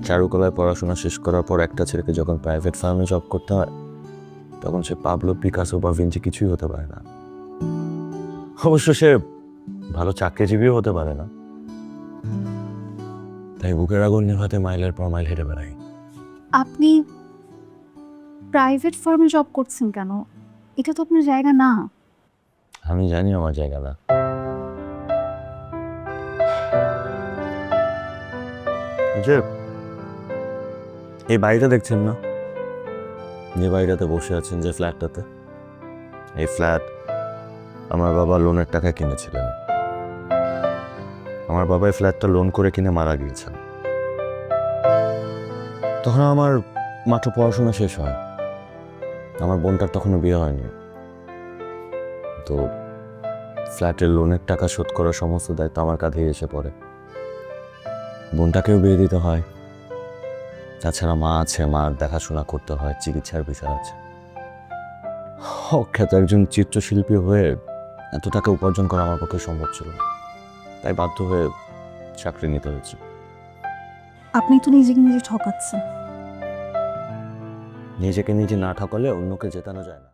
চারুকলায় পড়াশোনা শেষ করার পর একটা ছেলেকে যখন প্রাইভেট ফার্মে জব করতে হয় তখন সে পাবলো পিকাসো বা ভিঞ্চি কিছুই হতে পারে না। অবশ্য সে ভালো চাকরিজীবীও হতে পারে না। তাই বুকের আগুন নেভাতে মাইলের পর মাইল হেঁটে বেড়াই। আপনি প্রাইভেট ফার্মে জব করছেন কেন? এটা তো আপনার জায়গা না। আমি জানি আমার জায়গা না। যে এই বাড়িটা দেখছেন না, যে বাড়িটাতে বসে আছেন, যে ফ্ল্যাটটাতে, এই ফ্ল্যাট আমার বাবা লোনের টাকায় কিনেছিলেন। আমার বাবা এই ফ্ল্যাটটা লোন করে কিনে মারা গিয়েছেন। তখন আমার মাত্র পড়াশোনা শেষ হয়, আমার বোনটার তখনও বিয়ে হয়নি। তো ফ্ল্যাটের লোনের টাকা শোধ করার সমস্ত দায়িত্ব আমার কাঁধেই এসে পড়ে। বোনটাকেও বিয়ে দিতে হয়, তাছাড়া মা আছে, মার দেখাশোনা করতে হয়, চিকিৎসার বিষয় আছে। অখ্যাত একজন চিত্রশিল্পী হয়ে এত টাকা উপার্জন করা আমার পক্ষে সম্ভব ছিল না, তাই বাধ্য হয়ে চাকরি নিতে হয়েছে। আপনি তো নিজেকে নিজে ঠকাচ্ছেন। নিজেকে নিজে না ঠকালে অন্যকে জেতানো যায় না।